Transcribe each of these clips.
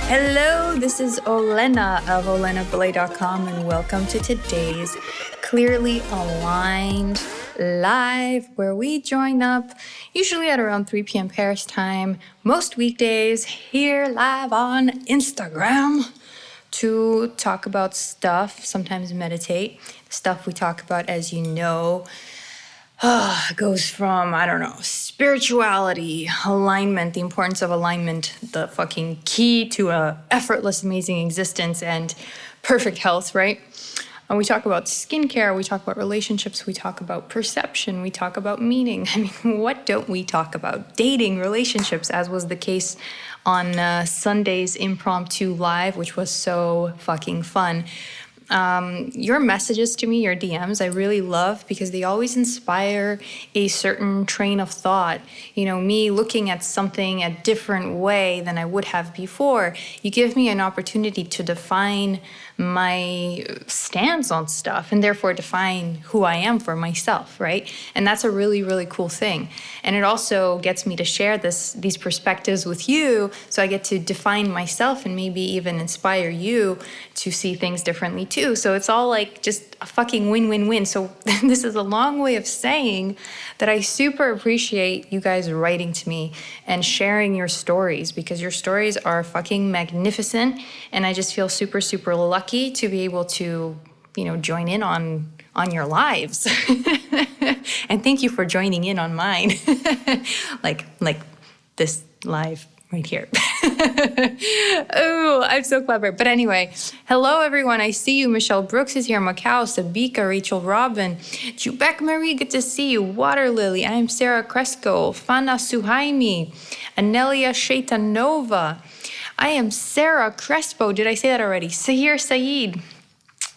Hello, this is Olena of olenaballet.com and welcome to today's Clearly Aligned Live, where we join up usually at around 3 p.m. Paris time, most weekdays here live on Instagram to talk about stuff, sometimes meditate. The stuff we talk about, as you know, goes from, spirituality, alignment, the importance of alignment, the fucking key to a effortless, amazing existence and perfect health, right? And we talk about skincare, we talk about relationships, we talk about perception, we talk about meaning. I mean, what don't we talk about? Dating, relationships, as was the case on Sunday's impromptu live, which was so fucking fun. Your messages to me, your DMs, I really love because they always inspire a certain train of thought. You know, me looking at something a different way than I would have before. You give me an opportunity to define my stance on stuff and therefore define who I am for myself, right? And that's a really, really cool thing. And it also gets me to share these perspectives with you, so I get to define myself and maybe even inspire you to see things differently too. So it's all like just a fucking win-win-win. So this is a long way of saying that I super appreciate you guys writing to me and sharing your stories, because your stories are fucking magnificent. And I just feel super, super lucky to be able to, join in on your lives. And thank you for joining in on mine. like this live right here. Oh, I'm so clever. But anyway, hello everyone. I see you. Michelle Brooks is here. Macau, Sabika, Rachel Robin, Jubek Marie, good to see you. Water Lily, I am Sarah Cresco, Fana Suhaimi, Anelia Shaitanova. I am Sarah Crespo. Did I say that already? Sahir Saeed.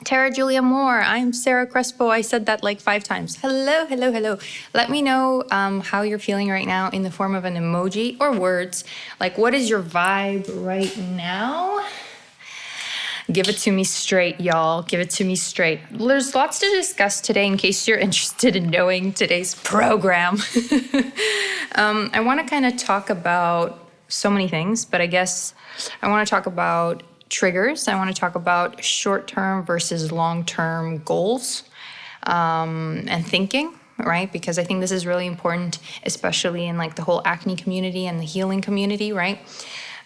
Tara Julia Moore, I'm Sarah Crespo. I said that like 5 times. Hello, hello, hello. Let me know how you're feeling right now in the form of an emoji or words. Like, what is your vibe right now? Give it to me straight, y'all. Give it to me straight. There's lots to discuss today in case you're interested in knowing today's program. I want to kind of talk about so many things, but I guess I want to talk about triggers. I want to talk about short-term versus long-term goals and thinking, right? Because I think this is really important, especially in like the whole acne community and the healing community, right?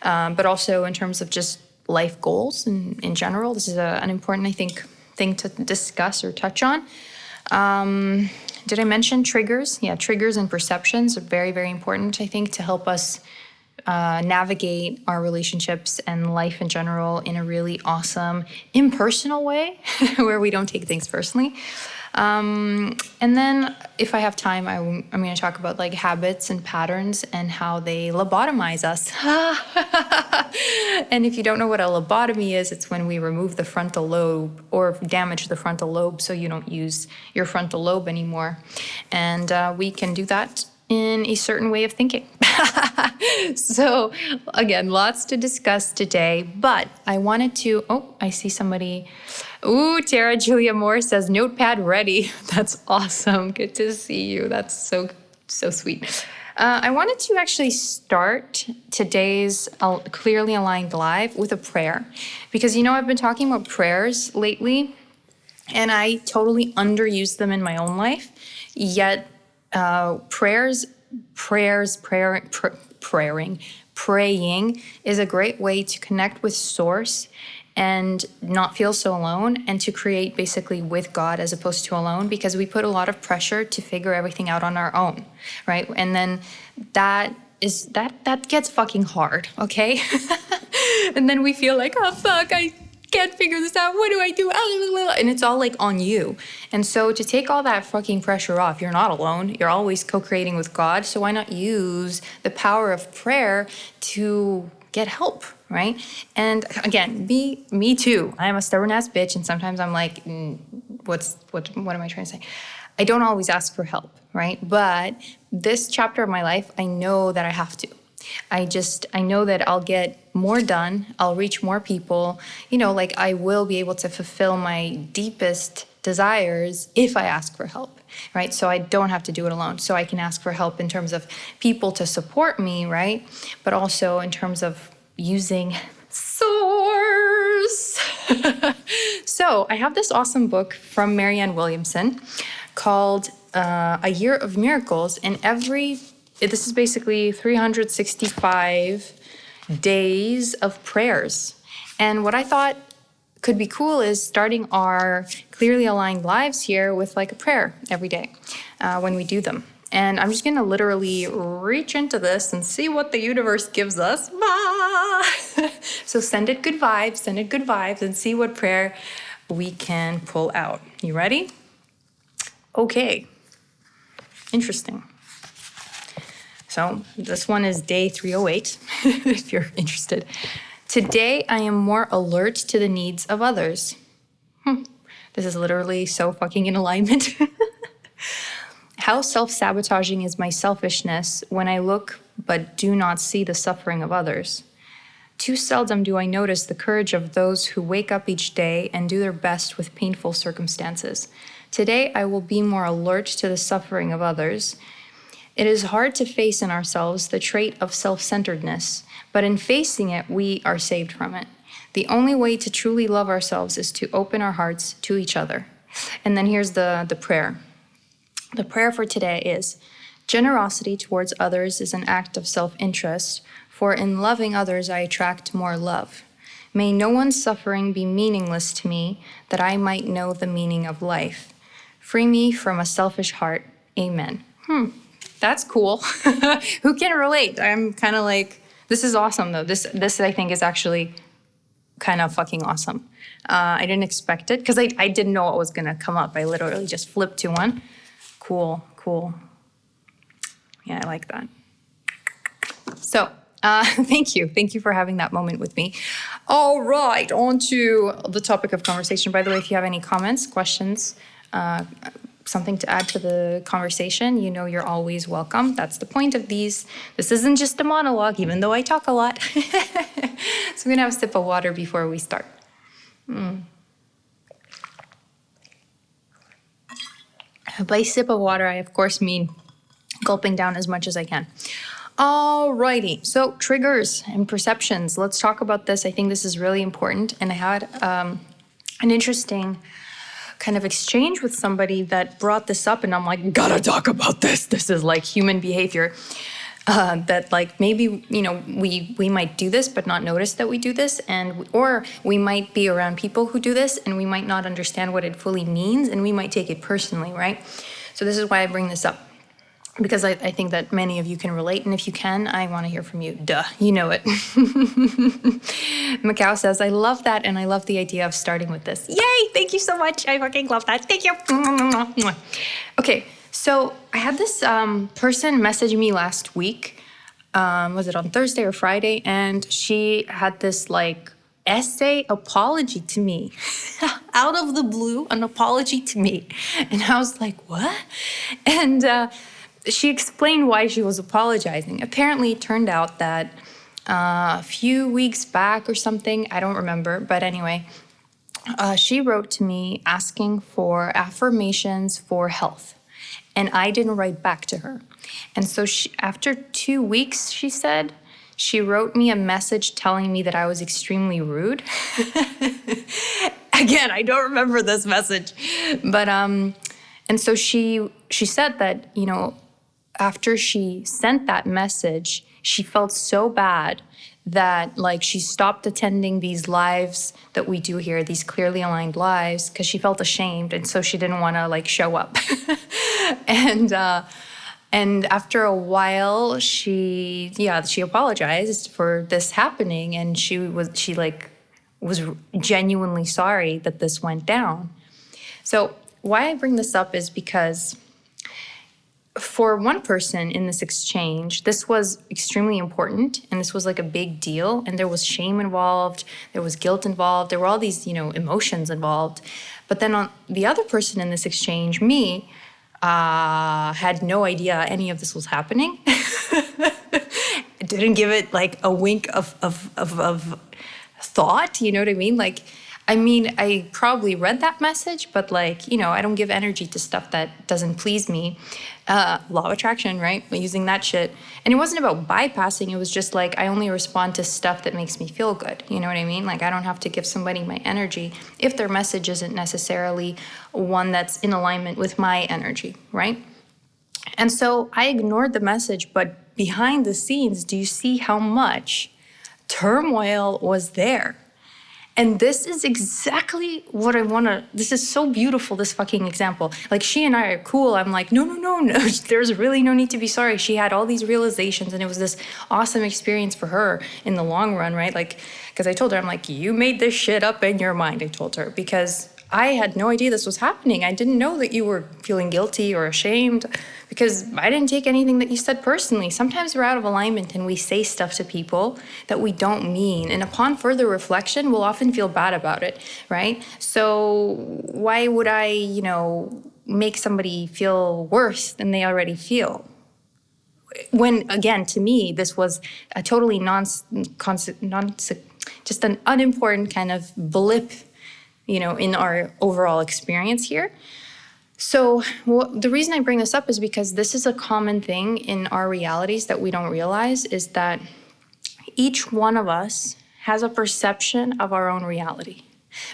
But also in terms of just life goals in general. This is an important, I think, thing to discuss or touch on. Did I mention triggers? Yeah, triggers and perceptions are very, very important, I think, to help us navigate our relationships and life in general in a really awesome, impersonal way where we don't take things personally. And then if I have time, I'm going to talk about like habits and patterns and how they lobotomize us. And if you don't know what a lobotomy is, it's when we remove the frontal lobe or damage the frontal lobe so you don't use your frontal lobe anymore. And we can do that in a certain way of thinking. So again, lots to discuss today, but I wanted to, I see somebody. Ooh, Tara Julia Moore says, notepad ready. That's awesome. Good to see you. That's so sweet. I wanted to actually start today's Clearly Aligned Live with a prayer, because, I've been talking about prayers lately, and I totally underuse them in my own life, yet praying is a great way to connect with Source and not feel so alone, and to create basically with God as opposed to alone, because we put a lot of pressure to figure everything out on our own, right? And then that gets fucking hard, okay? And then we feel like, oh fuck, I can't figure this out. What do I do? And it's all like on you. And so to take all that fucking pressure off, you're not alone. You're always co-creating with God. So why not use the power of prayer to get help, right? And again, me too. I am a stubborn ass bitch, and sometimes I'm like, what am I trying to say? I don't always ask for help, right? But this chapter of my life, I know that I have to. I know that I'll get more done. I'll reach more people. I will be able to fulfill my deepest desires if I ask for help, right? So I don't have to do it alone. So I can ask for help in terms of people to support me, right? But also in terms of using So I have this awesome book from Marianne Williamson called A Year of Miracles. And this is basically 365 days of prayers. And what I thought could be cool is starting our clearly aligned lives here with like a prayer every day when we do them. And I'm just going to literally reach into this and see what the universe gives us. So send it good vibes, and see what prayer we can pull out. You ready? Okay. Interesting. So this one is day 308, if you're interested. Today, I am more alert to the needs of others. This is literally so fucking in alignment. How self-sabotaging is my selfishness when I look but do not see the suffering of others? Too seldom do I notice the courage of those who wake up each day and do their best with painful circumstances. Today, I will be more alert to the suffering of others. It is hard to face in ourselves the trait of self-centeredness, but in facing it, we are saved from it. The only way to truly love ourselves is to open our hearts to each other. And then here's the prayer. The prayer for today is, generosity towards others is an act of self-interest, for in loving others I attract more love. May no one's suffering be meaningless to me, that I might know the meaning of life. Free me from a selfish heart. Amen. That's cool. Who can relate? I'm kind of like, this is awesome though. This I think is actually kind of fucking awesome. I didn't expect it because I didn't know what was going to come up. I literally just flipped to one. Cool. Yeah, I like that. So, thank you. Thank you for having that moment with me. All right, on to the topic of conversation. By the way, if you have any comments, questions, something to add to the conversation, you know you're always welcome. That's the point of these. This isn't just a monologue, even though I talk a lot. So I'm going to have a sip of water before we start. By sip of water, I of course mean gulping down as much as I can. Alrighty, so triggers and perceptions. Let's talk about this. I think this is really important. And I had an interesting kind of exchange with somebody that brought this up, and I'm like, gotta talk about this. This is like human behavior. That like maybe, you know, we might do this but not notice that we do this, or we might be around people who do this and we might not understand what it fully means, and we might take it personally, right? So this is why I bring this up, because I think that many of you can relate, and if you can, I want to hear from you. Duh, you know it. Macau says, I love that, and I love the idea of starting with this. Yay, thank you so much. I fucking love that. Thank you. Okay. So I had this person message me last week. Was it on Thursday or Friday? And she had this like essay apology to me. Out of the blue, an apology to me. And I was like, what? And she explained why she was apologizing. Apparently it turned out that a few weeks back or something, I don't remember, but anyway, she wrote to me asking for affirmations for health. And I didn't write back to her. And so after 2 weeks, she said, she wrote me a message telling me that I was extremely rude. Again, I don't remember this message. But, and so she said that, you know, after she sent that message, she felt so bad that like she stopped attending these lives that we do here, these clearly aligned lives, because she felt ashamed, and so she didn't want to like show up. And after a while, she apologized for this happening, and she was genuinely sorry that this went down. So why I bring this up is because for one person in this exchange, this was extremely important, and this was like a big deal, and there was shame involved, there was guilt involved, there were all these, you know, emotions involved. But then on the other person in this exchange, me, had no idea any of this was happening. Didn't give it like a wink of thought, you know what I mean? Like, I mean, I probably read that message, but like, I don't give energy to stuff that doesn't please me. Law of attraction, right? Using that shit. And it wasn't about bypassing. It was just like, I only respond to stuff that makes me feel good. You know what I mean? Like, I don't have to give somebody my energy if their message isn't necessarily one that's in alignment with my energy, right? And so I ignored the message, but behind the scenes, do you see how much turmoil was there? And this is exactly what I want to, this is so beautiful, this fucking example. Like, she and I are cool. I'm like, no, there's really no need to be sorry. She had all these realizations and it was this awesome experience for her in the long run, right? Like, because I told her, I'm like, you made this shit up in your mind, I told her, because I had no idea this was happening. I didn't know that you were feeling guilty or ashamed because I didn't take anything that you said personally. Sometimes we're out of alignment and we say stuff to people that we don't mean. And upon further reflection, we'll often feel bad about it, right? So why would I, make somebody feel worse than they already feel? When, again, to me, this was a totally just an unimportant kind of blip in our overall experience here. So the reason I bring this up is because this is a common thing in our realities that we don't realize, is that each one of us has a perception of our own reality,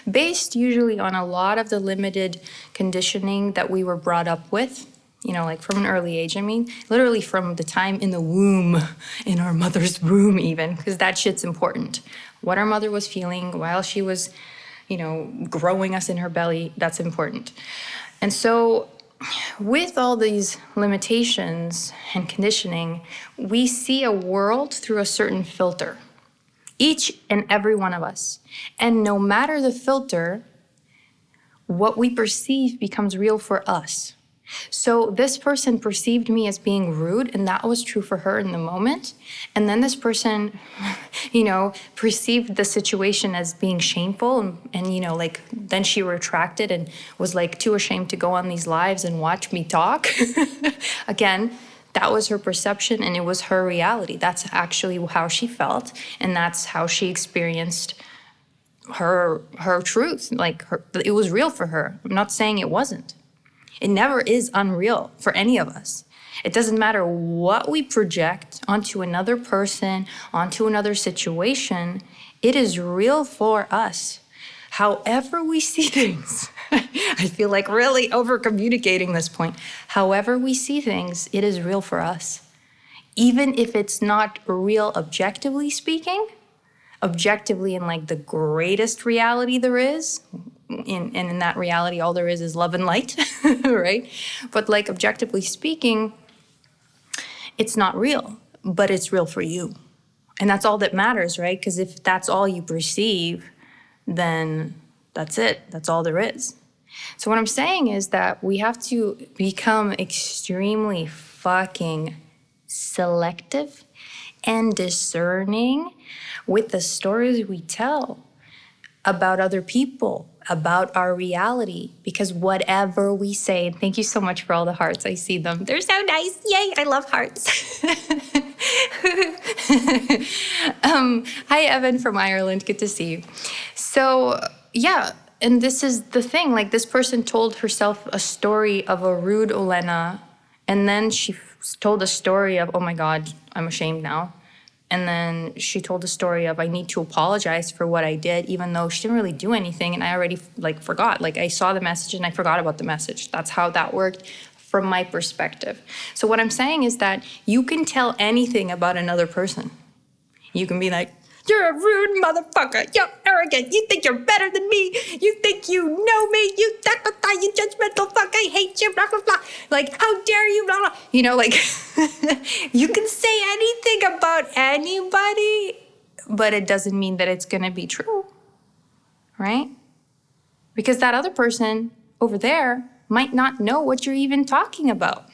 based usually on a lot of the limited conditioning that we were brought up with, like from an early age. I mean, literally from the time in the womb, in our mother's womb even, because that shit's important. What our mother was feeling while she was growing us in her belly, that's important. And so with all these limitations and conditioning, we see a world through a certain filter, each and every one of us. And no matter the filter, what we perceive becomes real for us. So this person perceived me as being rude, and that was true for her in the moment. And then this person, perceived the situation as being shameful, and then she retracted and was like too ashamed to go on these lives and watch me talk. Again, that was her perception and it was her reality. That's actually how she felt, and that's how she experienced her truth. It was real for her. I'm not saying it wasn't. It never is unreal for any of us. It doesn't matter what we project onto another person, onto another situation, it is real for us. However we see things, I feel like really over-communicating this point. However we see things, it is real for us. Even if it's not real objectively speaking, objectively in like the greatest reality there is, and in that reality, all there is love and light, right? But like objectively speaking, it's not real, but it's real for you. And that's all that matters, right? Because if that's all you perceive, then that's it. That's all there is. So what I'm saying is that we have to become extremely fucking selective and discerning with the stories we tell about other people, about our reality, because whatever we say, and thank you so much for all the hearts, I see them. They're so nice. Yay, I love hearts. Hi, Evan from Ireland. Good to see you. So, yeah, and this is the thing. Like, this person told herself a story of a rude Olena, and then she told a story of, oh my God, I'm ashamed now. And then she told the story of, I need to apologize for what I did, even though she didn't really do anything. And I already forgot. I saw the message and I forgot about the message. That's how that worked from my perspective. So what I'm saying is that you can tell anything about another person. You can be like, you're a rude motherfucker. You're arrogant. You think you're better than me. You think you know me. You judgmental fuck. I hate you. Blah, blah, blah. How dare you? Blah, blah. You can say anything about anybody, but it doesn't mean that it's going to be true, right? Because that other person over there might not know what you're even talking about.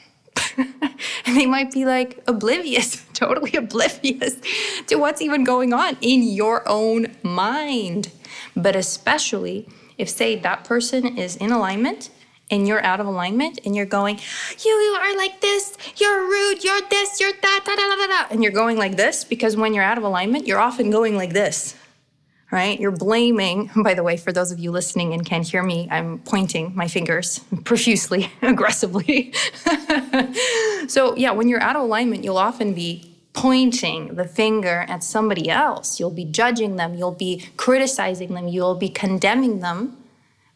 And they might be oblivious, totally oblivious to what's even going on in your own mind. But especially if, say, that person is in alignment and you're out of alignment and you're going, you are like this, you're rude, you're this, you're that, da, da, da, da, da. And you're going like this because when you're out of alignment, you're often going like this. right? You're blaming, by the way, for those of you listening and can't hear me, I'm pointing my fingers profusely, aggressively. So yeah, when you're out of alignment, you'll often be pointing the finger at somebody else. You'll be judging them, you'll be criticizing them, you'll be condemning them.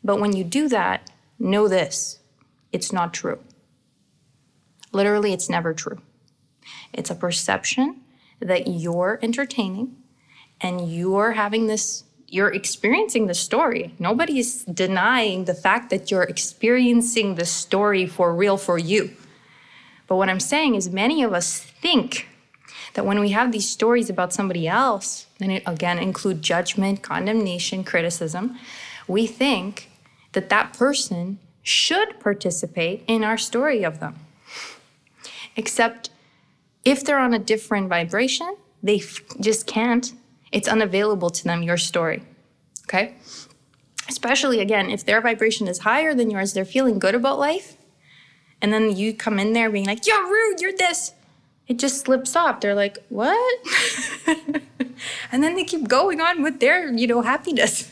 But when you do that, know this, it's not true. Literally, it's never true. It's a perception that you're entertaining, and you're experiencing the story. Nobody's denying the fact that you're experiencing the story for real for you. But what I'm saying is many of us think that when we have these stories about somebody else, and it again include judgment, condemnation, criticism, we think that that person should participate in our story of them. Except if they're on a different vibration, they just can't. It's unavailable to them, your story, okay? Especially, again, if their vibration is higher than yours, they're feeling good about life, and then you come in there being like, you're rude, you're this. It just slips off. They're like, what? And then they keep going on with their, happiness,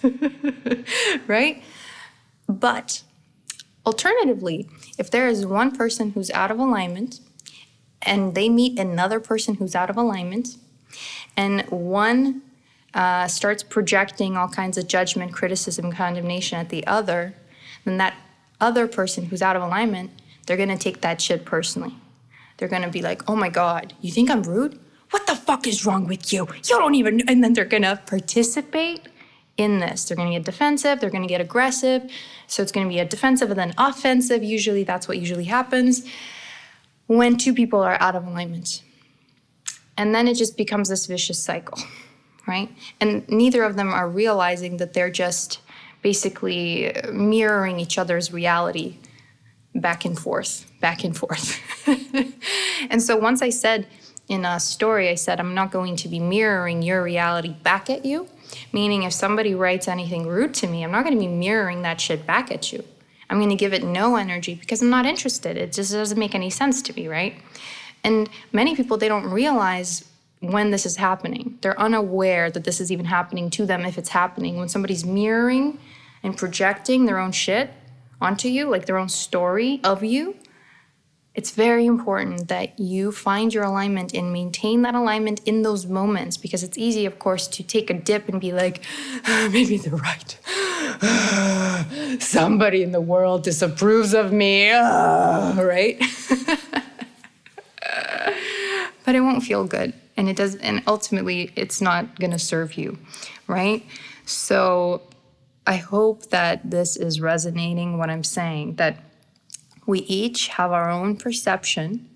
right? But alternatively, if there is one person who's out of alignment and they meet another person who's out of alignment, and one starts projecting all kinds of judgment, criticism, condemnation at the other, then that other person who's out of alignment, they're going to take that shit personally. They're going to be like, oh my God, you think I'm rude? What the fuck is wrong with you? You don't even know. And then they're going to participate in this. They're going to get defensive. They're going to get aggressive. So it's going to be a defensive and then offensive. Usually that's what usually happens when two people are out of alignment. And then it just becomes this vicious cycle, right? And neither of them are realizing that they're just basically mirroring each other's reality back and forth. And so once I said in a story, I said, I'm not going to be mirroring your reality back at you. Meaning if somebody writes anything rude to me, I'm not going to be mirroring that shit back at you. I'm going to give it no energy because I'm not interested. It just doesn't make any sense to me, right? And many people, they don't realize when this is happening. They're unaware that this is even happening to them if it's happening. When somebody's mirroring and projecting their own shit onto you, like their own story of you, it's very important that you find your alignment and maintain that alignment in those moments, because it's easy, of course, to take a dip and be like, maybe they're right. Somebody in the world disapproves of me, right? But it won't feel good, and ultimately it's not going to serve you, right? So I hope that this is resonating, what I'm saying, that we each have our own perception.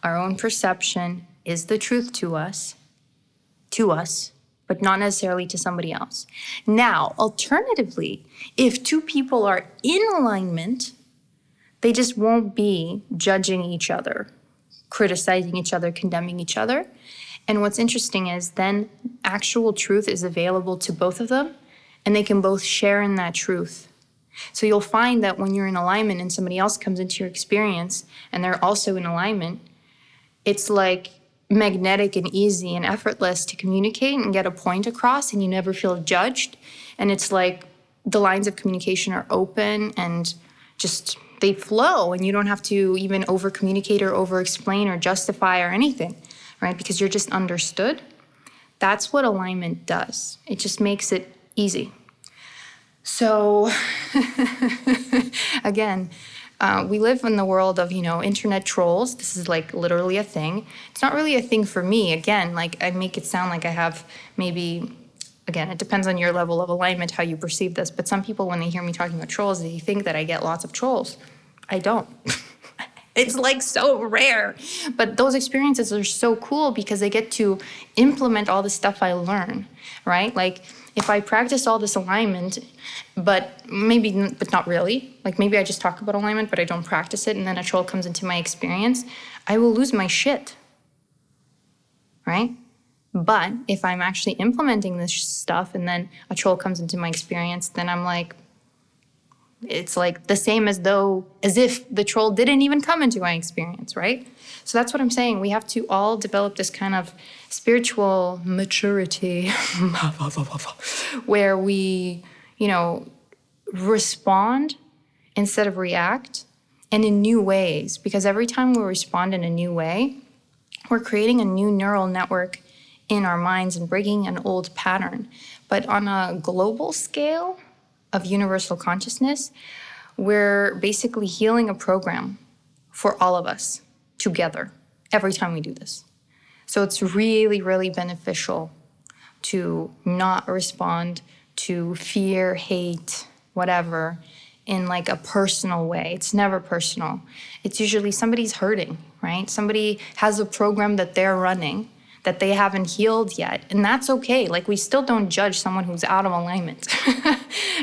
Our own perception is the truth to us, but not necessarily to somebody else. Now, alternatively, if two people are in alignment, they just won't be judging each other, criticizing each other, condemning each other. And what's interesting is then actual truth is available to both of them, and they can both share in that truth. So you'll find that when you're in alignment and somebody else comes into your experience and they're also in alignment, it's like magnetic and easy and effortless to communicate and get a point across, and you never feel judged. And it's like the lines of communication are open and just they flow, and you don't have to even over communicate or over explain or justify or anything, right? Because you're just understood. That's what alignment does. It just makes it easy. So again, we live in the world of, internet trolls. This is like literally a thing. It's not really a thing for me. Again, like I make it sound like I have maybe, again, it depends on your level of alignment, how you perceive this. But some people, when they hear me talking about trolls, they think that I get lots of trolls. I don't. It's like so rare. But those experiences are so cool because I get to implement all the stuff I learn, right? Like if I practice all this alignment, but not really, like maybe I just talk about alignment, but I don't practice it, and then a troll comes into my experience, I will lose my shit, right? But if I'm actually implementing this stuff and then a troll comes into my experience, then I'm like, It's like the same as if the troll didn't even come into my experience, right? So that's what I'm saying. We have to all develop this kind of spiritual maturity where we, respond instead of react, and in new ways. Because every time we respond in a new way, we're creating a new neural network in our minds and breaking an old pattern. But on a global scale of universal consciousness, we're basically healing a program for all of us together every time we do this. So it's really, really beneficial to not respond to fear, hate, whatever, in like a personal way. It's never personal. It's usually somebody's hurting, right? Somebody has a program that they're running that they haven't healed yet. And that's okay. Like, we still don't judge someone who's out of alignment,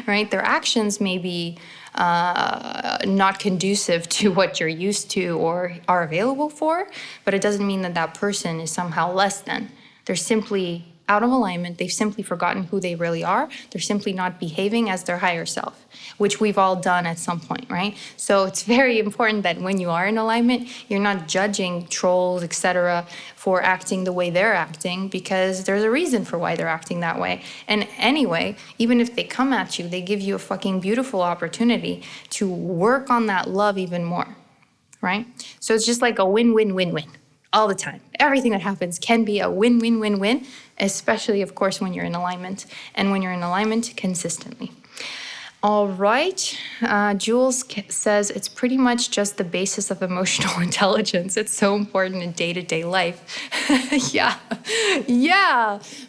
right? Their actions may be not conducive to what you're used to or are available for, but it doesn't mean that that person is somehow less than. They're simply out of alignment. They've simply forgotten who they really are. They're simply not behaving as their higher self, which we've all done at some point, right? So it's very important that when you are in alignment, you're not judging trolls, etc., for acting the way they're acting, because there's a reason for why they're acting that way. And anyway, even if they come at you, they give you a fucking beautiful opportunity to work on that love even more, right? So it's just like a win-win-win-win. All the time. Everything that happens can be a win-win-win-win, especially, of course, when you're in alignment, and when you're in alignment consistently. All right. Jules says it's pretty much just the basis of emotional intelligence. It's so important in day-to-day life. Yeah.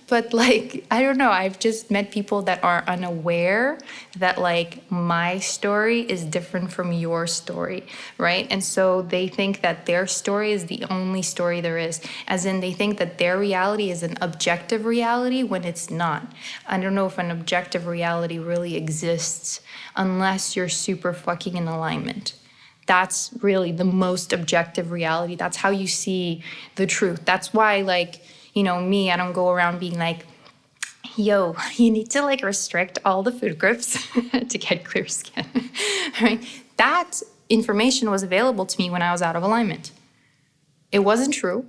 But like, I don't know. I've just met people that are unaware that like my story is different from your story, right? And so they think that their story is the only story there is. As in, they think that their reality is an objective reality when it's not. I don't know if an objective reality really exists unless you're super fucking in alignment. That's really the most objective reality. That's how you see the truth. That's why, like, me, I don't go around being like, yo, you need to like restrict all the food groups to get clear skin, right? That information was available to me when I was out of alignment. It wasn't true,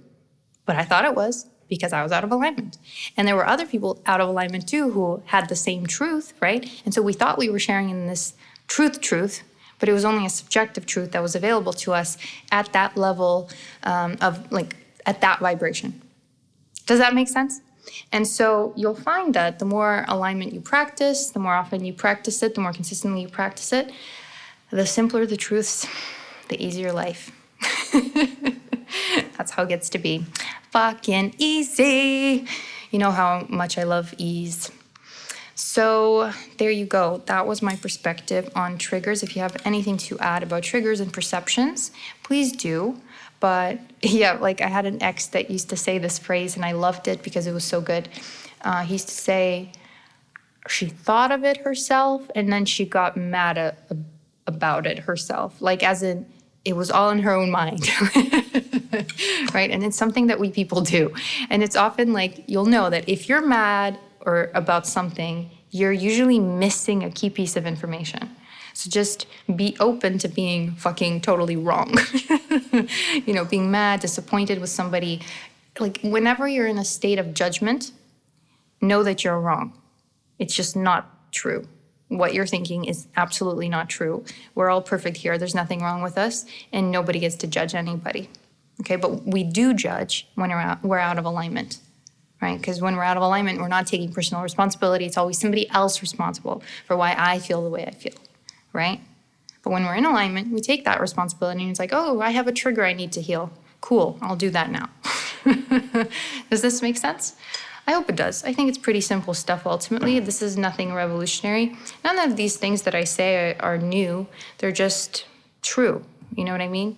but I thought it was, because I was out of alignment. And there were other people out of alignment too who had the same truth, right? And so we thought we were sharing in this truth, but it was only a subjective truth that was available to us at that level of like, at that vibration. Does that make sense? And so you'll find that the more alignment you practice, the more often you practice it, the more consistently you practice it, the simpler the truths, the easier life. That's how it gets to be. Fucking easy. You know how much I love ease. So there you go. That was my perspective on triggers. If you have anything to add about triggers and perceptions, please do. But yeah, like I had an ex that used to say this phrase and I loved it because it was so good. He used to say she thought of it herself and then she got mad about it herself. Like as in, it was all in her own mind, right? And it's something that we people do. And it's often like, you'll know that if you're mad or about something, you're usually missing a key piece of information. So just be open to being fucking totally wrong. Being mad, disappointed with somebody. Like whenever you're in a state of judgment, know that you're wrong. It's just not true. What you're thinking is absolutely not true. We're all perfect here. There's nothing wrong with us, and nobody gets to judge anybody. Okay, but we do judge when we're out of alignment, right? Because when we're out of alignment, we're not taking personal responsibility. It's always somebody else responsible for why I feel the way I feel, right? But when we're in alignment, we take that responsibility, and it's like, oh, I have a trigger I need to heal. Cool, I'll do that now. Does this make sense? I hope it does. I think it's pretty simple stuff ultimately. This is nothing revolutionary. None of these things that I say are new. They're just true. You know what I mean?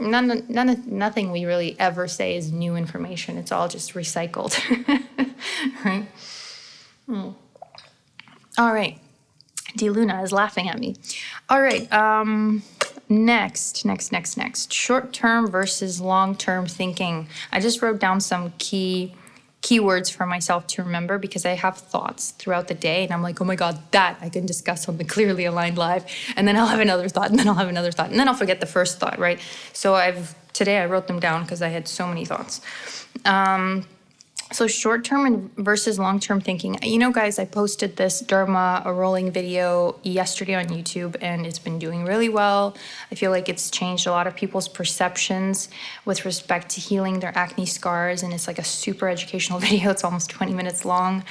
Nothing we really ever say is new information. It's all just recycled. Right? All right. D. Luna is laughing at me. All right. Next. Short-term versus long-term thinking. I just wrote down some key keywords for myself to remember, because I have thoughts throughout the day and I'm like, oh my God, that I can discuss on the Clearly Aligned Live. And then I'll have another thought, and then I'll have another thought, and then I'll forget the first thought, right? So today I wrote them down because I had so many thoughts. So short-term versus long-term thinking. You know, guys, I posted this derma rolling video yesterday on YouTube, and it's been doing really well. I feel like it's changed a lot of people's perceptions with respect to healing their acne scars, and it's like a super educational video. It's almost 20 minutes long.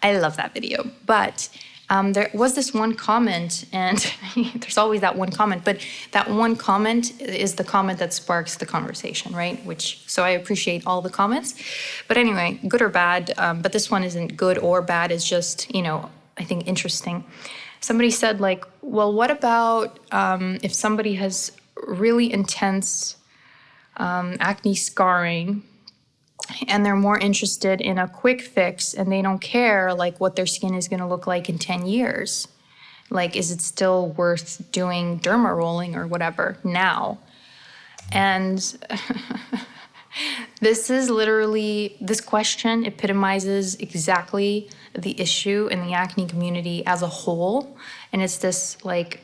I love that video. But there was this one comment, and there's always that one comment, but that one comment is the comment that sparks the conversation, right? So I appreciate all the comments. But anyway, good or bad, but this one isn't good or bad, it's just, I think interesting. Somebody said, like, well, what about if somebody has really intense acne scarring, and they're more interested in a quick fix, and they don't care like what their skin is going to look like in 10 years. Like, is it still worth doing derma rolling or whatever now? And this question epitomizes exactly the issue in the acne community as a whole. And it's this like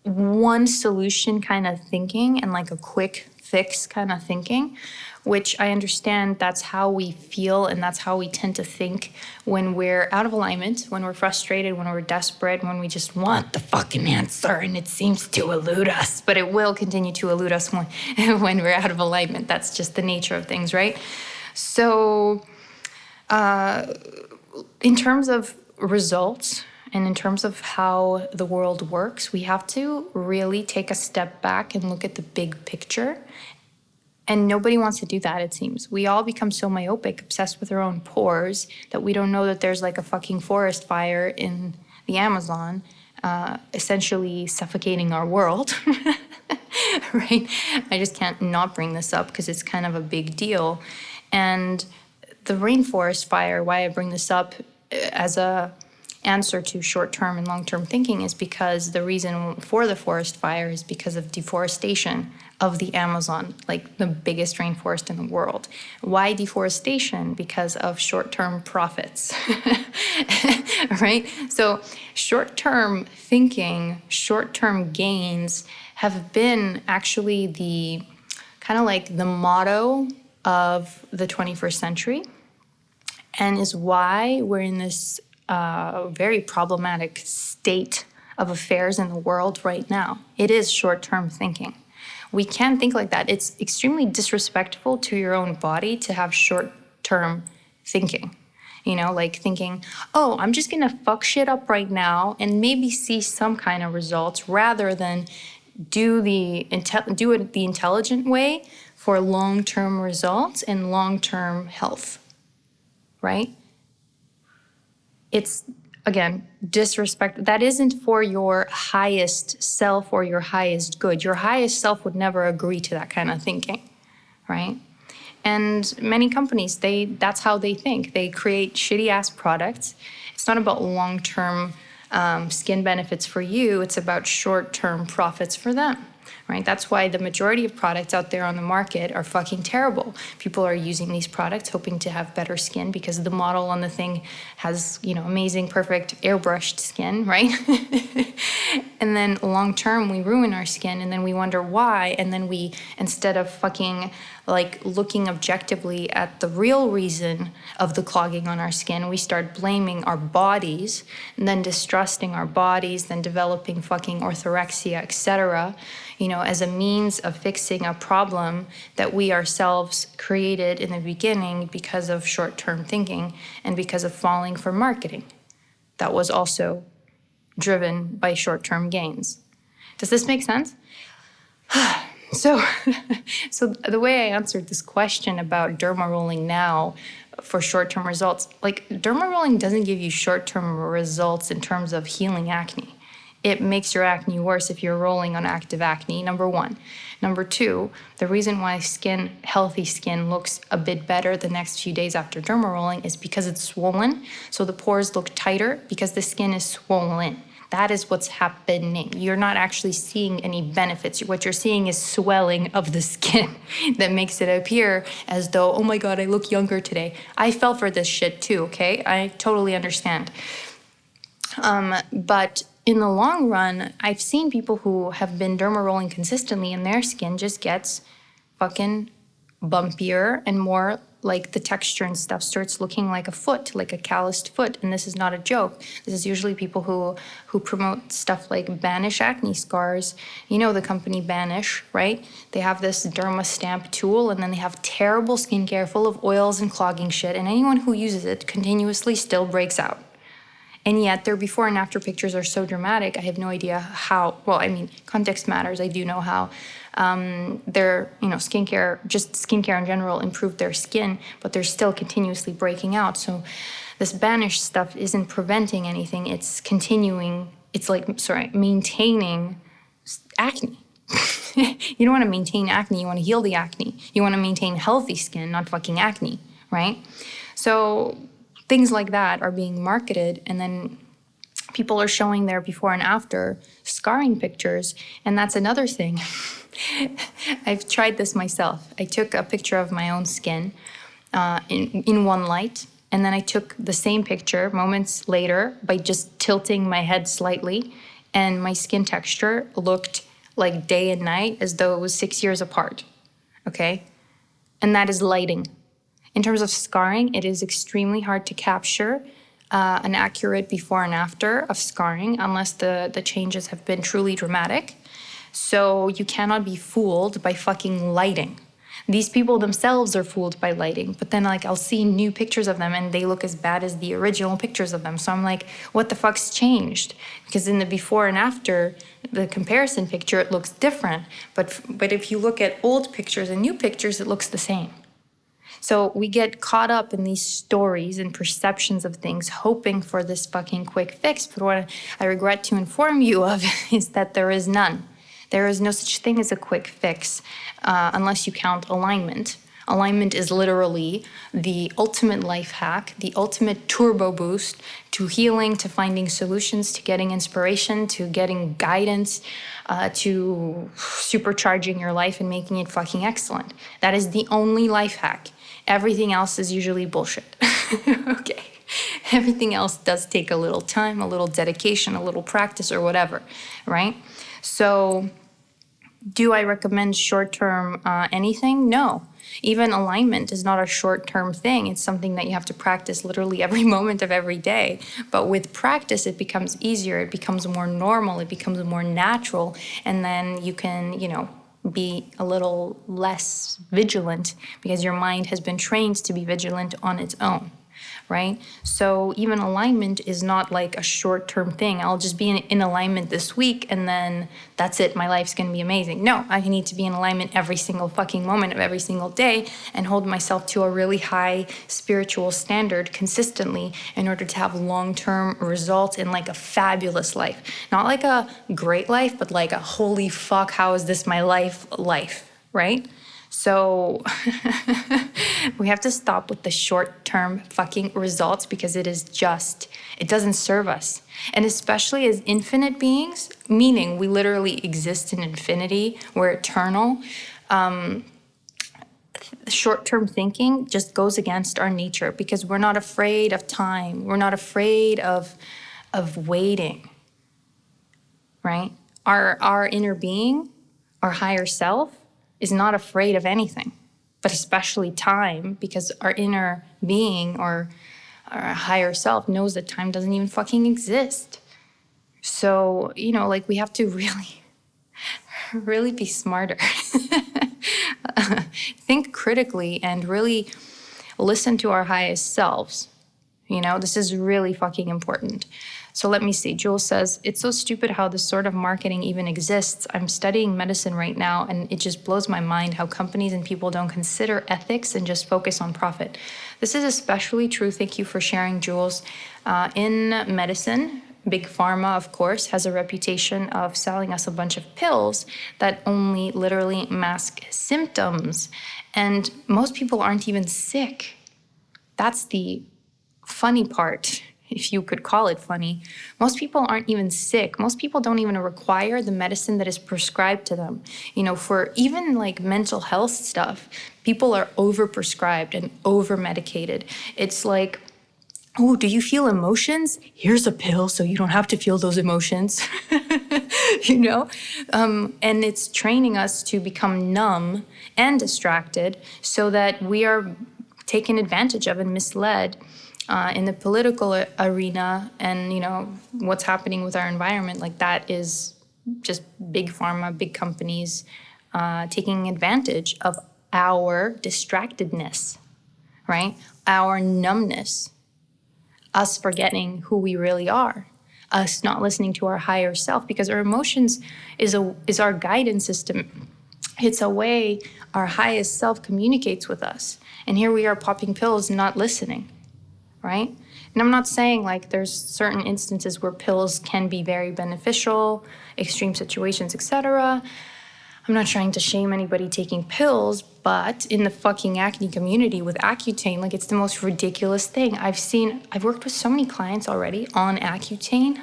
one solution kind of thinking and like a quick fix kind of thinking, which I understand that's how we feel and that's how we tend to think when we're out of alignment, when we're frustrated, when we're desperate, when we just want the fucking answer and it seems to elude us, but it will continue to elude us when we're out of alignment. That's just the nature of things, right? So in terms of results, and in terms of how the world works, we have to really take a step back and look at the big picture. And nobody wants to do that, it seems. We all become so myopic, obsessed with our own pores, that we don't know that there's like a fucking forest fire in the Amazon, essentially suffocating our world, right? I just can't not bring this up because it's kind of a big deal. And the rainforest fire, why I bring this up as a answer to short-term and long-term thinking, is because the reason for the forest fire is because of deforestation of the Amazon, like the biggest rainforest in the world. Why deforestation? Because of short-term profits, right? So short-term thinking, short-term gains have been actually the kind of like the motto of the 21st century, and is why we're in this very problematic state of affairs in the world right now. It is short-term thinking. We can't think like that. It's extremely disrespectful to your own body to have short-term thinking. Like thinking, oh, I'm just gonna fuck shit up right now and maybe see some kind of results, rather than do it the intelligent way for long-term results and long-term health, right? It's, again, disrespect. That isn't for your highest self or your highest good. Your highest self would never agree to that kind of thinking, right? And many companies, that's how they think. They create shitty-ass products. It's not about long-term skin benefits for you. It's about short-term profits for them, right? That's why the majority of products out there on the market are fucking terrible. People are using these products hoping to have better skin because the model on the thing has, amazing, perfect, airbrushed skin, right? And then long term, we ruin our skin, and then we wonder why. And then we, instead of fucking like looking objectively at the real reason of the clogging on our skin, we start blaming our bodies, and then distrusting our bodies, then developing fucking orthorexia, etc., as a means of fixing a problem that we ourselves created in the beginning because of short-term thinking and because of falling for marketing that was also driven by short-term gains. Does this make sense? So the way I answered this question about derma rolling now for short-term results, like derma rolling doesn't give you short-term results in terms of healing acne. It makes your acne worse if you're rolling on active acne, number one. Number two, the reason why healthy skin looks a bit better the next few days after derma rolling is because it's swollen. So the pores look tighter because the skin is swollen. That is what's happening. You're not actually seeing any benefits. What you're seeing is swelling of the skin that makes it appear as though, oh my God, I look younger today. I fell for this shit too, okay? I totally understand. But in the long run, I've seen people who have been derma rolling consistently and their skin just gets fucking bumpier and more like the texture and stuff starts looking like a foot, like a calloused foot. And this is not a joke. This is usually people who promote stuff like Banish acne scars. You know the company Banish, right? They have this derma stamp tool, and then they have terrible skincare full of oils and clogging shit. And anyone who uses it continuously still breaks out. And yet their before and after pictures are so dramatic. I have no idea how. Well, I mean, context matters. I do know how their, skincare, just skincare in general, improved their skin, but they're still continuously breaking out. So this Banish stuff isn't preventing anything. It's continuing. It's maintaining acne. You don't want to maintain acne. You want to heal the acne. You want to maintain healthy skin, not fucking acne, right? So things like that are being marketed, and then people are showing their before and after scarring pictures, and that's another thing. I've tried this myself. I took a picture of my own skin in one light, and then I took the same picture moments later by just tilting my head slightly, and my skin texture looked like day and night, as though it was 6 years apart, okay? And that is lighting. In terms of scarring, it is extremely hard to capture an accurate before and after of scarring unless the changes have been truly dramatic. So you cannot be fooled by fucking lighting. These people themselves are fooled by lighting, but then I'll see new pictures of them and they look as bad as the original pictures of them. So I'm like, what the fuck's changed? Because in the before and after, the comparison picture, it looks different. But if you look at old pictures and new pictures, it looks the same. So we get caught up in these stories and perceptions of things, hoping for this fucking quick fix. But what I regret to inform you of is that there is none. There is no such thing as a quick fix unless you count alignment. Alignment is literally the ultimate life hack, the ultimate turbo boost to healing, to finding solutions, to getting inspiration, to getting guidance, to supercharging your life and making it fucking excellent. That is the only life hack. Everything else is usually bullshit. Okay. Everything else does take a little time, a little dedication, a little practice, or whatever, right? So, do I recommend short-term anything? No. Even alignment is not a short-term thing. It's something that you have to practice literally every moment of every day. But with practice, it becomes easier. It becomes more normal. It becomes more natural. And then you can, be a little less vigilant because your mind has been trained to be vigilant on its own, right? So even alignment is not like a short-term thing. I'll just be in alignment this week and then that's it. My life's going to be amazing. No, I need to be in alignment every single fucking moment of every single day and hold myself to a really high spiritual standard consistently in order to have long-term results in a fabulous life. Not like a great life, but like a holy fuck, how is this my life, right? So we have to stop with the short-term fucking results because it doesn't serve us. And especially as infinite beings, meaning we literally exist in infinity, we're eternal, short-term thinking just goes against our nature because we're not afraid of time. We're not afraid of waiting, right? Our inner being, our higher self, is not afraid of anything, but especially time, because our inner being or our higher self knows that time doesn't even fucking exist. So, we have to really be smarter. Think critically and really listen to our highest selves. This is really fucking important. So let me see. Jules says, it's so stupid how this sort of marketing even exists. I'm studying medicine right now, and it just blows my mind how companies and people don't consider ethics and just focus on profit. This is especially true. Thank you for sharing, Jules. In medicine, Big Pharma, of course, has a reputation of selling us a bunch of pills that only literally mask symptoms. And most people aren't even sick. That's the funny part. if you could call it funny, most people aren't even sick. Most people don't even require the medicine that is prescribed to them. For even like mental health stuff, people are overprescribed and over-medicated. It's like, oh, do you feel emotions? Here's a pill so you don't have to feel those emotions. And it's training us to become numb and distracted so that we are taken advantage of and misled in the political arena. And, what's happening with our environment, like that is just big pharma, big companies taking advantage of our distractedness, right? Our numbness, us forgetting who we really are, us not listening to our higher self, because our emotions is our guidance system. It's a way our highest self communicates with us. And here we are popping pills, not listening, right? And I'm not saying like there's certain instances where pills can be very beneficial, extreme situations, etc. I'm not trying to shame anybody taking pills, but in the fucking acne community with Accutane, like it's the most ridiculous thing. I've worked with so many clients already on Accutane.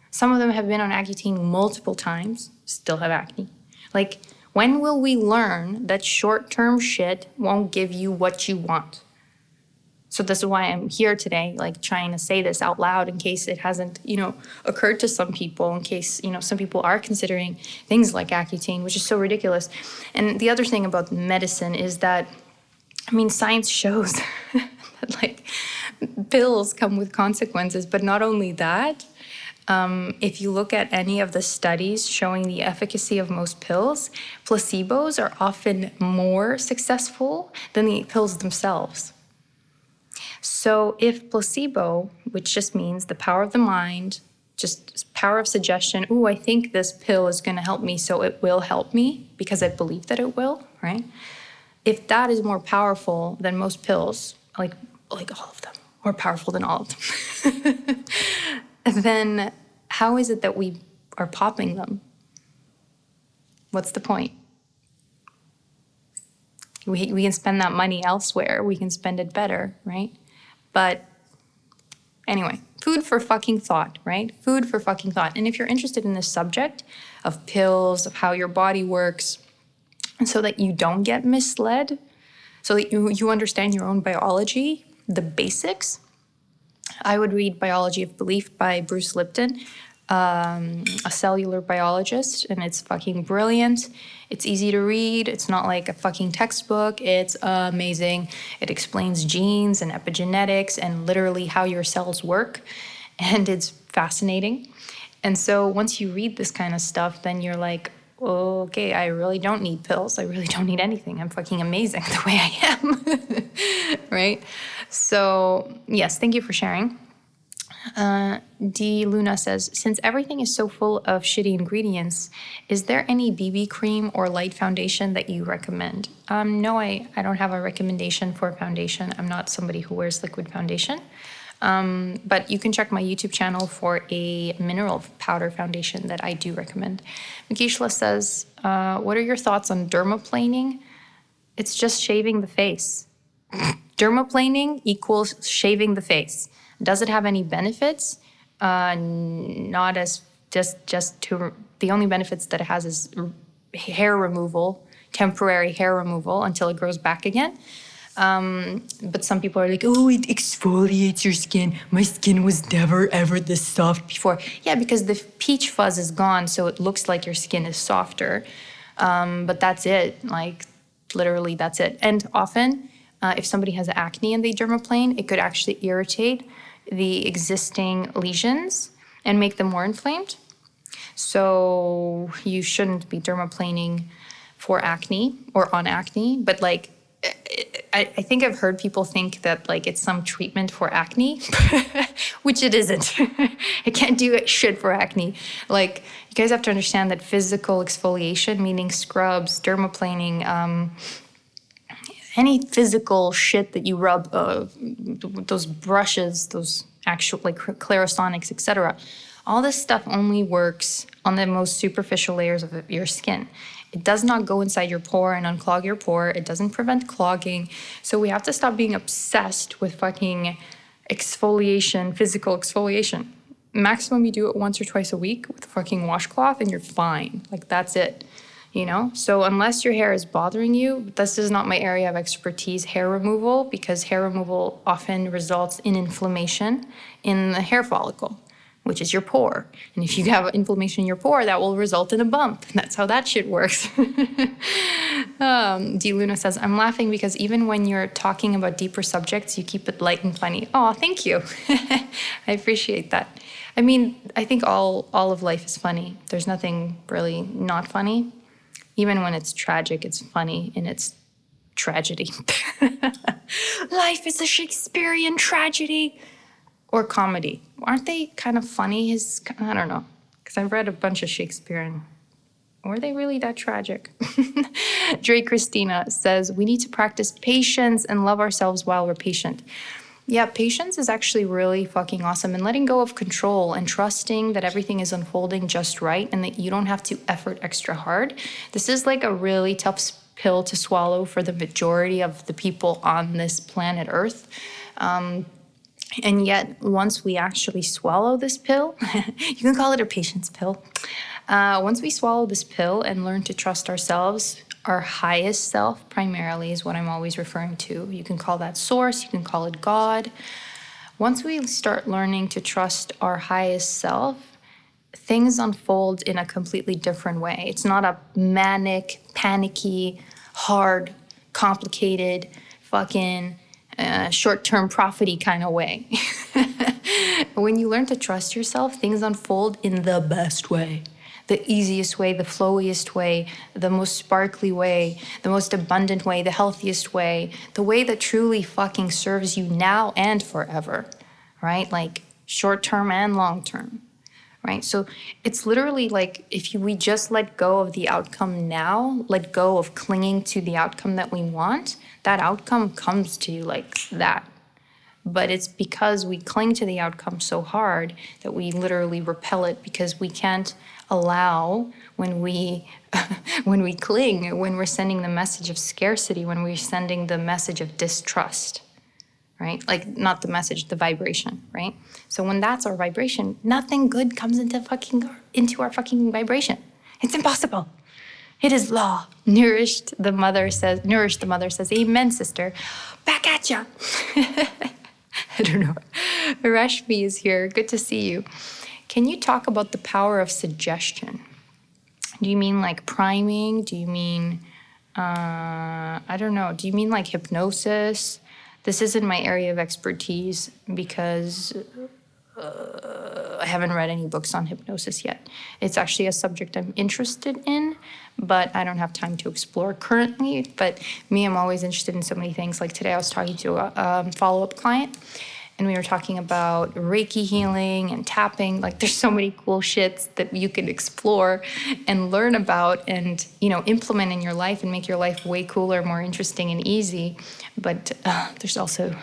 Some of them have been on Accutane multiple times, still have acne. Like, when will we learn that short-term shit won't give you what you want? So this is why I'm here today, like trying to say this out loud in case it hasn't, occurred to some people, in case, some people are considering things like Accutane, which is so ridiculous. And the other thing about medicine is that, science shows that like pills come with consequences, but not only that, if you look at any of the studies showing the efficacy of most pills, placebos are often more successful than the pills themselves. So if placebo, which just means the power of the mind, just power of suggestion, ooh, I think this pill is going to help me, so it will help me because I believe that it will, right? If that is more powerful than most pills, like all of them, more powerful than all of them, then how is it that we are popping them? What's the point? We can spend that money elsewhere. We can spend it better, right? But anyway, food for fucking thought, right? Food for fucking thought. And if you're interested in this subject of pills, of how your body works, so that you don't get misled, so that you understand your own biology, the basics, I would read Biology of Belief by Bruce Lipton, a cellular biologist, and it's fucking brilliant. It's easy to read. It's not like a fucking textbook. It's amazing. It explains genes and epigenetics and literally how your cells work, and it's fascinating. And so once you read this kind of stuff, then you're like, okay, I really don't need pills. I really don't need anything. I'm fucking amazing the way I am, right? So yes, thank you for sharing. D. Luna says, since everything is so full of shitty ingredients, is there any BB cream or light foundation that you recommend? No, I don't have a recommendation for a foundation. I'm not somebody who wears liquid foundation. But you can check my YouTube channel for a mineral powder foundation that I do recommend. Makishla says, what are your thoughts on dermaplaning? It's just shaving the face. Dermaplaning equals shaving the face. Does it have any benefits? Not as the only benefits that it has is hair removal, temporary hair removal until it grows back again. But some people are like, oh, it exfoliates your skin. My skin was never, ever this soft before. Yeah, because the peach fuzz is gone, so it looks like your skin is softer. But that's it. Like, literally, that's it. And often, if somebody has acne and they dermaplane, it could actually irritate the existing lesions and make them more inflamed. So you shouldn't be dermaplaning for acne or on acne. But like, I think I've heard people think that like it's some treatment for acne, which it isn't. It can't do shit for acne. Like, you guys have to understand that physical exfoliation, meaning scrubs, dermaplaning, any physical shit that you rub, those brushes, those actual like Clarisonics, etc. All this stuff only works on the most superficial layers of your skin. It does not go inside your pore and unclog your pore. It doesn't prevent clogging. So we have to stop being obsessed with fucking exfoliation, physical exfoliation. Maximum you do it once or twice a week with a fucking washcloth and you're fine. Like, that's it, you know? So unless your hair is bothering you, this is not my area of expertise, hair removal, because hair removal often results in inflammation in the hair follicle, which is your pore. And if you have inflammation in your pore, that will result in a bump. That's how that shit works. D. Luna says, I'm laughing because even when you're talking about deeper subjects, you keep it light and funny. Oh, thank you. I appreciate that. I mean, I think all of life is funny. There's nothing really not funny. Even when it's tragic, it's funny in its tragedy. Life is a Shakespearean tragedy. Or comedy. Aren't they kind of funny? I don't know. Because I've read a bunch of Shakespeare and were they really that tragic? Dre Christina says, we need to practice patience and love ourselves while we're patient. Yeah, patience is actually really fucking awesome. And letting go of control and trusting that everything is unfolding just right and that you don't have to effort extra hard. This is like a really tough pill to swallow for the majority of the people on this planet Earth. And yet, once we actually swallow this pill, you can call it a patience pill. Once we swallow this pill and learn to trust ourselves, our highest self primarily is what I'm always referring to. You can call that source, you can call it God. Once we start learning to trust our highest self, things unfold in a completely different way. It's not a manic, panicky, hard, complicated, fucking short-term profity kind of way. When you learn to trust yourself, things unfold in the best way, the easiest way, the flowiest way, the most sparkly way, the most abundant way, the healthiest way, the way that truly fucking serves you now and forever, right? Like short-term and long-term, right? So it's literally like we just let go of the outcome now, let go of clinging to the outcome that we want, that outcome comes to you like that. But it's because we cling to the outcome so hard that we literally repel it because we can't allow when we cling, when we're sending the message of scarcity, when we're sending the message of distrust, right? Like not the message, the vibration, right? So when that's our vibration, nothing good comes into our fucking vibration. It's impossible. It is law. Nourished the mother says, amen, sister. Back at ya. I don't know. Rashmi is here. Good to see you. Can you talk about the power of suggestion? Do you mean like priming? Do you mean, I don't know. Do you mean like hypnosis? This isn't my area of expertise because I haven't read any books on hypnosis yet. It's actually a subject I'm interested in, but I don't have time to explore currently. But I'm always interested in so many things. Like today I was talking to a follow-up client, and we were talking about Reiki healing and tapping. Like there's so many cool shits that you can explore and learn about and, implement in your life and make your life way cooler, more interesting and easy. But there's also...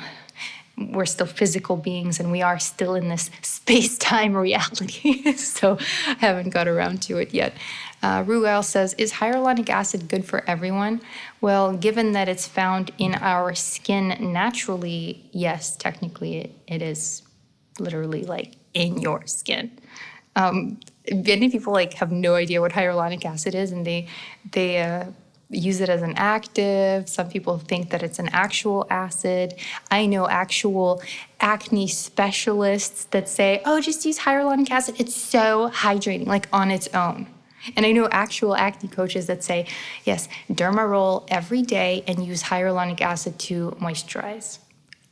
we're still physical beings and we are still in this space-time reality. So I haven't got around to it yet. Ruel says, is hyaluronic acid good for everyone? Well, given that it's found in our skin naturally, yes, technically it is literally like in your skin. Many people have no idea what hyaluronic acid is, and they use it as an active. Some people think that it's an actual acid. I know actual acne specialists that say, oh, just use hyaluronic acid. It's so hydrating, like on its own. And I know actual acne coaches that say, yes, derma roll every day and use hyaluronic acid to moisturize.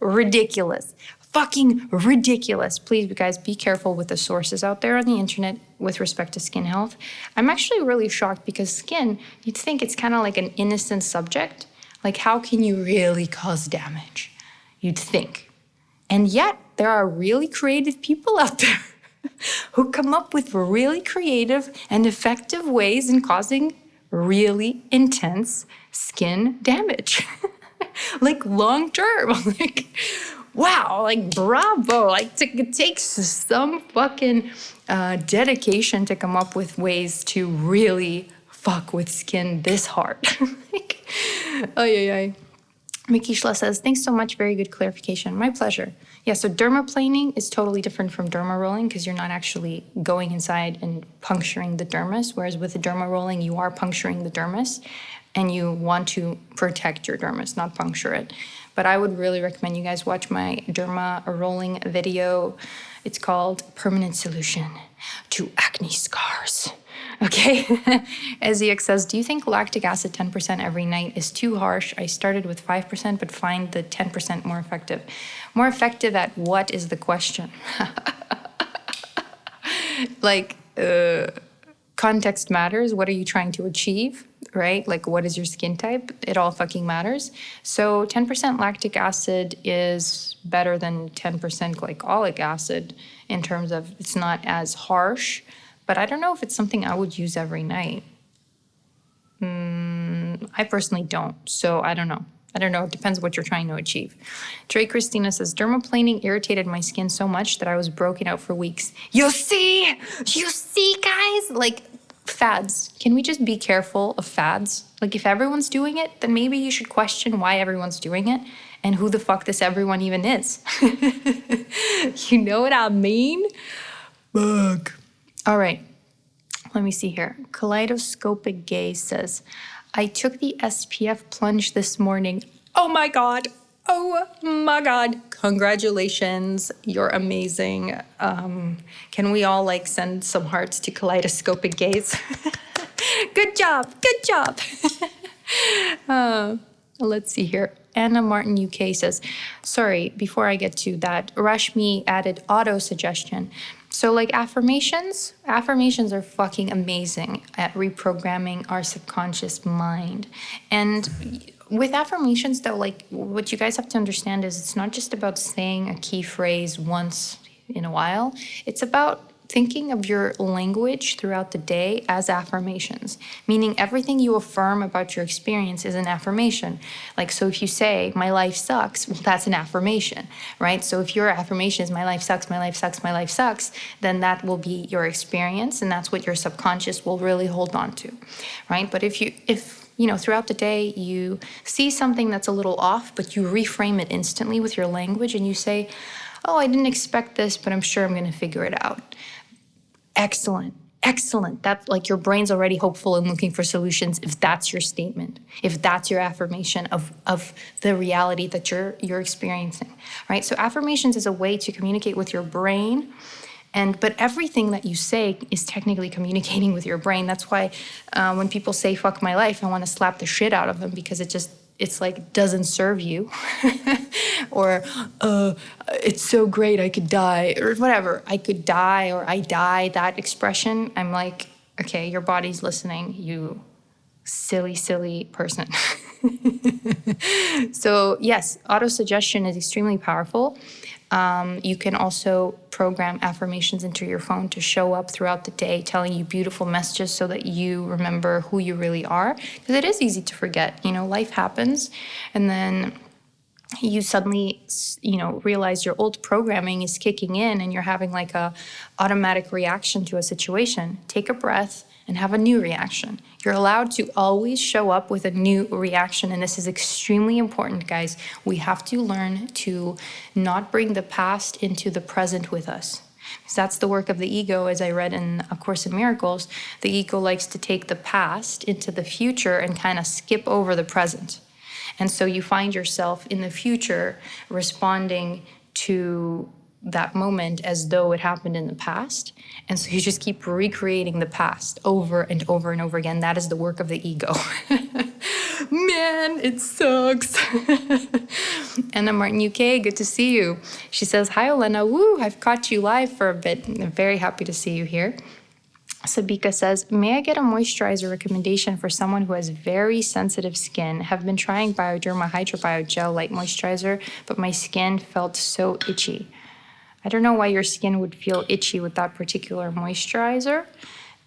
Ridiculous. Fucking ridiculous. Please, you guys, be careful with the sources out there on the internet with respect to skin health. I'm actually really shocked because skin, you'd think it's kind of like an innocent subject. Like, how can you really cause damage? You'd think. And yet, there are really creative people out there who come up with really creative and effective ways in causing really intense skin damage. Like long term. Wow, bravo. It takes some fucking dedication to come up with ways to really fuck with skin this hard. Ay. Mickey Schla says, thanks so much. Very good clarification. My pleasure. Yeah, so dermaplaning is totally different from derma rolling because you're not actually going inside and puncturing the dermis, whereas with the derma rolling, you are puncturing the dermis and you want to protect your dermis, not puncture it. But I would really recommend you guys watch my derma rolling video. It's called Permanent Solution to Acne Scars. Okay. SEX says, do you think lactic acid 10% every night is too harsh? I started with 5%, but find the 10% more effective. More effective at what is the question? Like, context matters. What are you trying to achieve, right? Like, what is your skin type? It all fucking matters. So 10% lactic acid is better than 10% glycolic acid in terms of it's not as harsh. But I don't know if it's something I would use every night. I personally don't, so I don't know. It depends what you're trying to achieve. Trey Christina says, dermaplaning irritated my skin so much that I was broken out for weeks. You see, guys? Like, fads. Can we just be careful of fads? Like, if everyone's doing it, then maybe you should question why everyone's doing it and who the fuck this everyone even is. You know what I mean? Fuck. All right, let me see here. Kaleidoscopic Gaze says, I took the SPF plunge this morning. Oh my God. Congratulations. You're amazing. Can we all send some hearts to Kaleidoscopic Gaze? Good job. Let's see here. Anna Martin UK says, sorry, before I get to that, Rashmi added auto suggestion. So affirmations are fucking amazing at reprogramming our subconscious mind. And with affirmations though, what you guys have to understand is it's not just about saying a key phrase once in a while. It's about thinking of your language throughout the day as affirmations, meaning everything you affirm about your experience is an affirmation. So if you say, my life sucks, well, that's an affirmation, right? So if your affirmation is, my life sucks, then that will be your experience, and that's what your subconscious will really hold on to, right? But if throughout the day you see something that's a little off, but you reframe it instantly with your language and you say, oh, I didn't expect this, but I'm sure I'm going to figure it out. Excellent. That's your brain's already hopeful and looking for solutions if that's your statement, if that's your affirmation of the reality that you're experiencing, right? So affirmations is a way to communicate with your brain, but everything that you say is technically communicating with your brain. That's why when people say fuck my life, I want to slap the shit out of them because it's doesn't serve you. Or it's so great I could die, or whatever, I could die or I die, that expression, I'm like, okay, your body's listening, you silly person. So yes, auto-suggestion is extremely powerful. You can also program affirmations into your phone to show up throughout the day, telling you beautiful messages so that you remember who you really are. Because it is easy to forget. Life happens, and then you suddenly, realize your old programming is kicking in and you're having a automatic reaction to a situation. Take a breath and have a new reaction. You're allowed to always show up with a new reaction, and this is extremely important, guys. We have to learn to not bring the past into the present with us. Because that's the work of the ego, as I read in A Course in Miracles. The ego likes to take the past into the future and kind of skip over the present. And so you find yourself in the future responding to that moment as though it happened in the past. And so you just keep recreating the past over and over and over again. That is the work of the ego. Man, it sucks. Anna Martin UK, good to see you. She says, hi, Olena. Woo, I've caught you live for a bit. I'm very happy to see you here. Sabika says, may I get a moisturizer recommendation for someone who has very sensitive skin? Have been trying Bioderma Hydro Bio Gel Light Moisturizer, but my skin felt so itchy. I don't know why your skin would feel itchy with that particular moisturizer.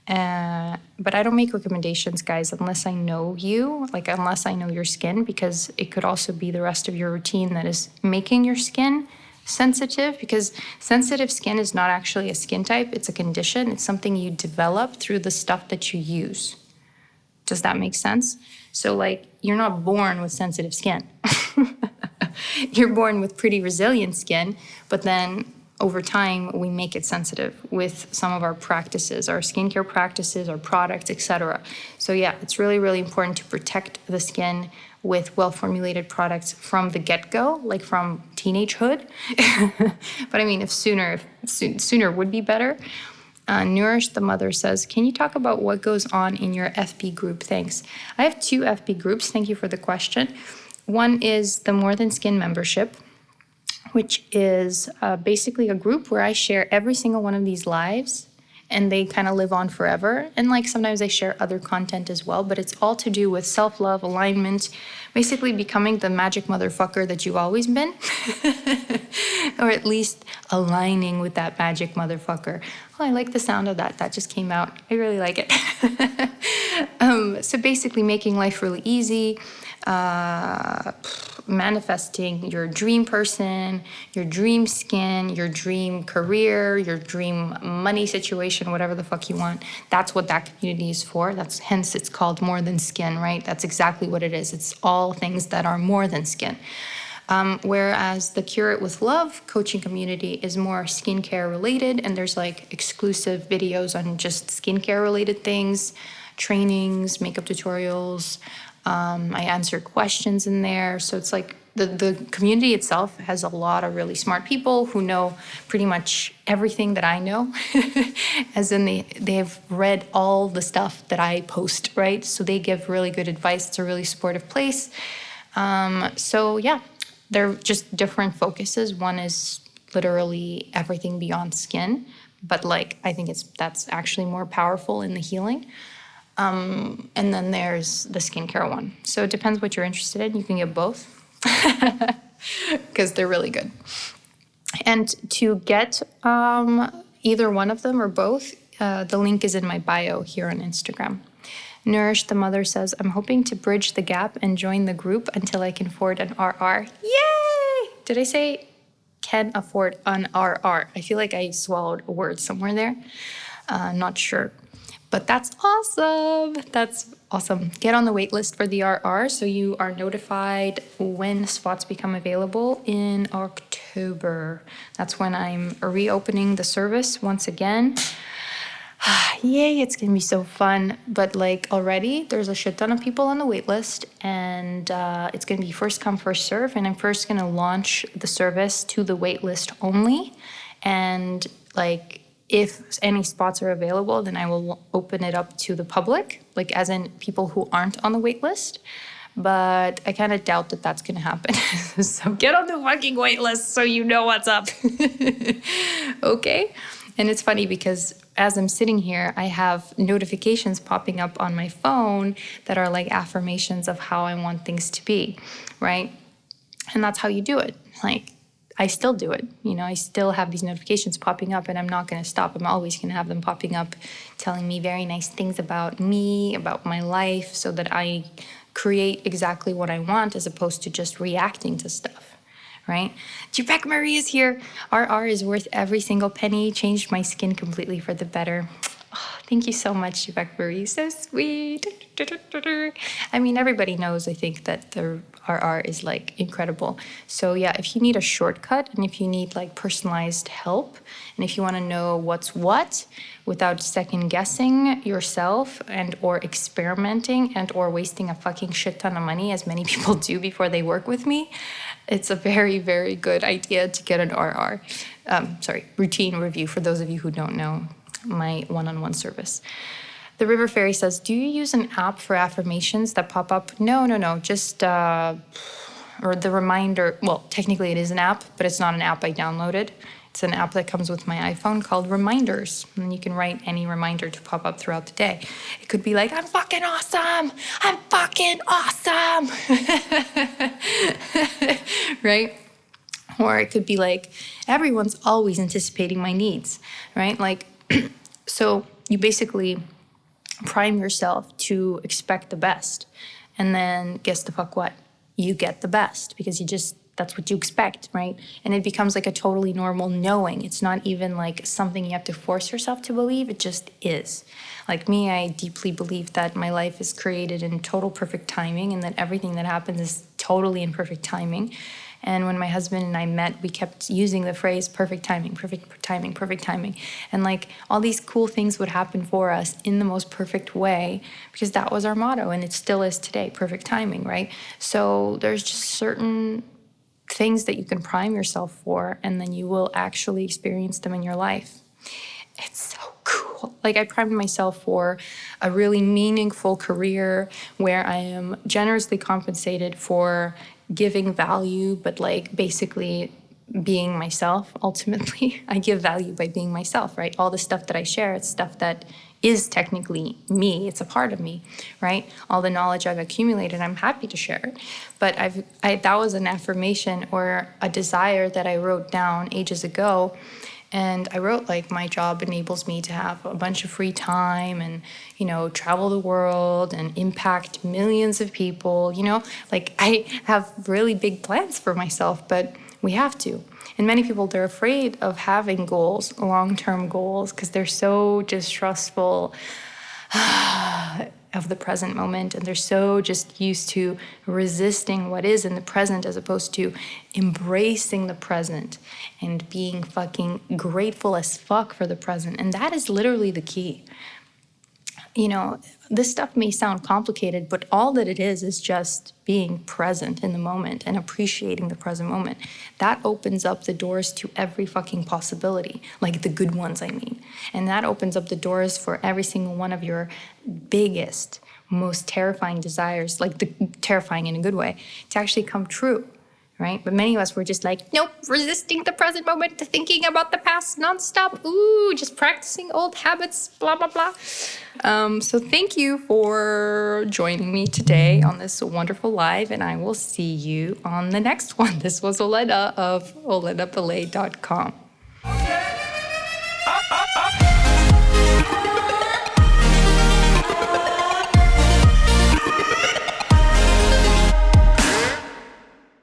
But I don't make recommendations, guys, unless I know you, unless I know your skin, because it could also be the rest of your routine that is making your skin sensitive, because sensitive skin is not actually a skin type, it's a condition. It's something you develop through the stuff that you use. Does that make sense? So you're not born with sensitive skin. You're born with pretty resilient skin, but then over time we make it sensitive with some of our practices, our skincare practices, our products, etc. So yeah, it's really, really important to protect the skin with well-formulated products from the get-go, like from teenagehood. But I mean, if sooner would be better. Nourish the Mother says, can you talk about what goes on in your FB group? Thanks. I have 2 FB groups. Thank you for the question. One is the More Than Skin membership, which is basically a group where I share every single one of these lives and they kind of live on forever. And like sometimes I share other content as well, but it's all to do with self-love, alignment, basically becoming the magic motherfucker that you've always been, or at least aligning with that magic motherfucker. Oh, I like the sound of that. That just came out. I really like it. So basically making life really easy, manifesting your dream person, your dream skin, your dream career, your dream money situation, whatever the fuck you want. That's what that community is for. Hence it's called More Than Skin, right? That's exactly what it is. It's all things that are more than skin. Whereas the Cure It With Love coaching community is more skincare related, and there's like exclusive videos on just skincare related things, trainings, makeup tutorials. I answer questions in there. So it's like the community itself has a lot of really smart people who know pretty much everything that I know, as in they've read all the stuff that I post, right? So they give really good advice. It's a really supportive place. So yeah, they're just different focuses. One is literally everything beyond skin, but like I think that's actually more powerful in the healing. And then there's the skincare one. So it depends what you're interested in. You can get both because they're really good. And to get either one of them or both, the link is in my bio here on Instagram. Nourish the Mother says, I'm hoping to bridge the gap and join the group until I can afford an RR. Yay! Did I say can afford an RR? I feel like I swallowed a word somewhere there. Not sure. But that's awesome. That's awesome. Get on the wait list for the RR so you are notified when spots become available in October. That's when I'm reopening the service once again. Yay, it's gonna be so fun. But like already there's a shit ton of people on the wait list, and it's gonna be first come, first serve. And I'm first gonna launch the service to the wait list only. And like, if any spots are available, then I will open it up to the public, like as in people who aren't on the wait list. But I kind of doubt that that's going to happen. So get on the fucking wait list so you know what's up. Okay? And it's funny because as I'm sitting here, I have notifications popping up on my phone that are like affirmations of how I want things to be, right? And that's how you do it. Like, I still do it. You know, I still have these notifications popping up, and I'm not going to stop. I'm always going to have them popping up, telling me very nice things about me, about my life, so that I create exactly what I want as opposed to just reacting to stuff, right? Jupek Marie is here. RR is worth every single penny. Changed my skin completely for the better. Oh, thank you so much, Jupek Marie. So sweet. I mean, everybody knows, I think, that the RR is like incredible. So yeah, if you need a shortcut and if you need like personalized help, and if you want to know what's what without second guessing yourself and or experimenting and or wasting a fucking shit ton of money, as many people do before they work with me, it's a very, very good idea to get an RR. Routine review, for those of you who don't know my one-on-one service. The River Fairy says, do you use an app for affirmations that pop up? No. Just, or the reminder. Well, technically it is an app, but it's not an app I downloaded. It's an app that comes with my iPhone called Reminders. And you can write any reminder to pop up throughout the day. It could be like, I'm fucking awesome. I'm fucking awesome. Right? Or it could be like, everyone's always anticipating my needs, right? Like, so you basically prime yourself to expect the best. And then guess the fuck what? You get the best because that's what you expect, right? And it becomes like a totally normal knowing. It's not even like something you have to force yourself to believe. It just is. Like me, I deeply believe that my life is created in total perfect timing and that everything that happens is totally in perfect timing. And when my husband and I met, we kept using the phrase perfect timing, perfect timing, perfect timing. And like all these cool things would happen for us in the most perfect way because that was our motto, and it still is today, perfect timing, right? So there's just certain things that you can prime yourself for, and then you will actually experience them in your life. It's so cool. Like I primed myself for a really meaningful career where I am generously compensated for giving value, but like basically being myself. Ultimately, I give value by being myself, right? All the stuff that I share, it's stuff that is technically me. It's a part of me, right? All the knowledge I've accumulated, I'm happy to share it. But that was an affirmation or a desire that I wrote down ages ago. And I wrote, like, my job enables me to have a bunch of free time and, you know, travel the world and impact millions of people, you know? Like, I have really big plans for myself, but we have to. And many people, they're afraid of having goals, long-term goals, because they're so distrustful of the present moment, and they're so just used to resisting what is in the present as opposed to embracing the present and being fucking grateful as fuck for the present. And that is literally the key. You know, this stuff may sound complicated, but all that it is just being present in the moment and appreciating the present moment. That opens up the doors to every fucking possibility, like the good ones, I mean. And that opens up the doors for every single one of your biggest, most terrifying desires, like the terrifying in a good way, to actually come true. Right? But many of us were just like, nope, resisting the present moment, thinking about the past nonstop. Ooh, just practicing old habits, blah, blah, blah. So thank you for joining me today on this wonderful live, and I will see you on the next one. This was Olena of olenaballet.com.